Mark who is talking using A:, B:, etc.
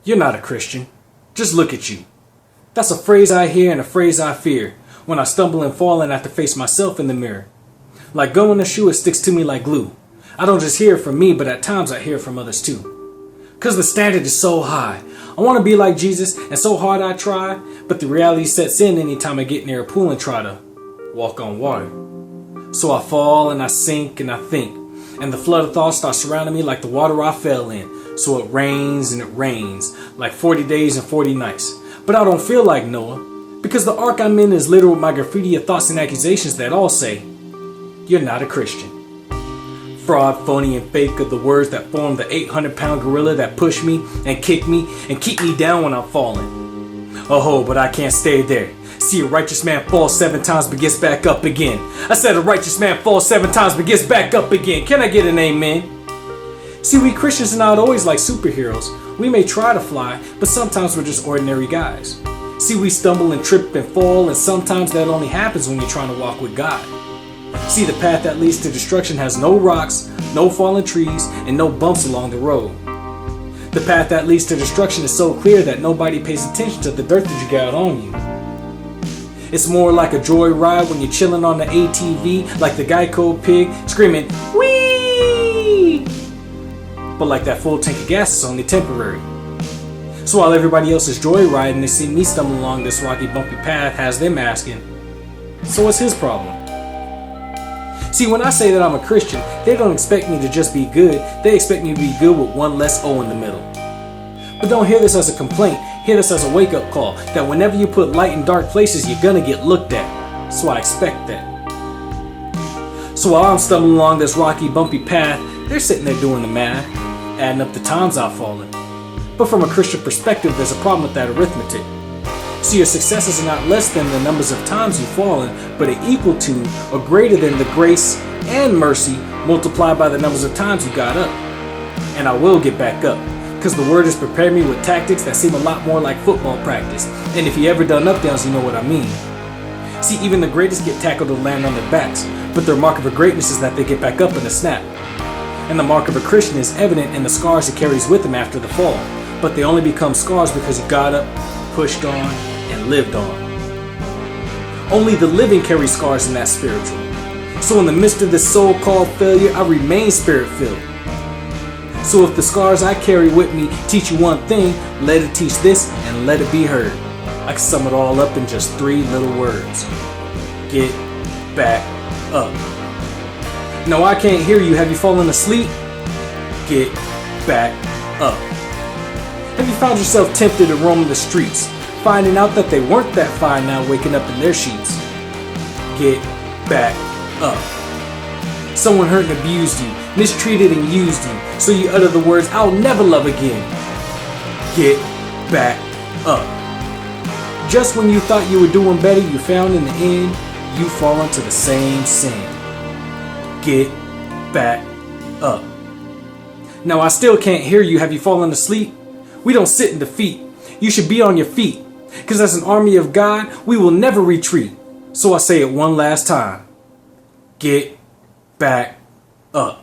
A: You're not a Christian. Just look at you. That's a phrase I hear and a phrase I fear when I stumble and fall and have to face myself in the mirror. Like gum in a shoe, it sticks to me like glue. I don't just hear it from me, but at times I hear it from others too. Cause the standard is so high. I want to be like Jesus, and so hard I try, but the reality sets in anytime I get near a pool and try to walk on water. So I fall and I sink and I think, and the flood of thoughts starts surrounding me like the water I fell in. So it rains and it rains, like 40 days and 40 nights. But I don't feel like Noah, because the ark I'm in is littered with my graffiti of thoughts and accusations that all say, you're not a Christian. Fraud, phony, and fake are the words that form the 800-pound gorilla that push me and kick me and keep me down when I'm falling. Oh, but I can't stay there. See, a righteous man falls 7 times but gets back up again. I said a righteous man falls 7 times but gets back up again. Can I get an amen? See, we Christians are not always like superheroes. We may try to fly, but sometimes we're just ordinary guys. See, we stumble and trip and fall, and sometimes that only happens when you're trying to walk with God. See, the path that leads to destruction has no rocks, no fallen trees, and no bumps along the road. The path that leads to destruction is so clear that nobody pays attention to the dirt that you got on you. It's more like a joyride when you're chilling on the ATV, like the Geico pig, screaming, whee! But like that full tank of gas is only temporary. So while everybody else is joyriding, they see me stumble along this rocky, bumpy path, has them asking, so what's his problem? See, when I say that I'm a Christian, they don't expect me to just be good. They expect me to be good with one less O in the middle. But don't hear this as a complaint. Hear this as a wake-up call that whenever you put light in dark places, you're gonna get looked at. So I expect that. So while I'm stumbling along this rocky, bumpy path, they're sitting there doing the math, adding up the times I've fallen. But from a Christian perspective, there's a problem with that arithmetic. So your successes are not less than the numbers of times you've fallen, but are equal to or greater than the grace and mercy multiplied by the numbers of times you got up. And I will get back up, because the word has prepared me with tactics that seem a lot more like football practice. And if you ever done up downs, you know what I mean. See, even the greatest get tackled and land on their backs, but their mark of a greatness is that they get back up in a snap. And the mark of a Christian is evident in the scars he carries with him after the fall, but they only become scars because he got up, pushed on, and lived on. Only the living carry scars in that spiritual. So in the midst of this so-called failure, I remain spirit-filled. So if the scars I carry with me teach you one thing, let it teach this and let it be heard. I can sum it all up in just 3 little words. Get back up. No, I can't hear you. Have you fallen asleep? Get back up. Have you found yourself tempted to roam the streets, finding out that they weren't that fine now waking up in their sheets? Get back up. Someone hurt and abused you, mistreated and used you, so you utter the words, I'll never love again. Get back up. Just when you thought you were doing better, you found in the end, you fall into the same sin. Get back up. Now I still can't hear you. Have you fallen asleep? We don't sit in defeat. You should be on your feet. Because as an army of God, we will never retreat. So I say it one last time. Get back up.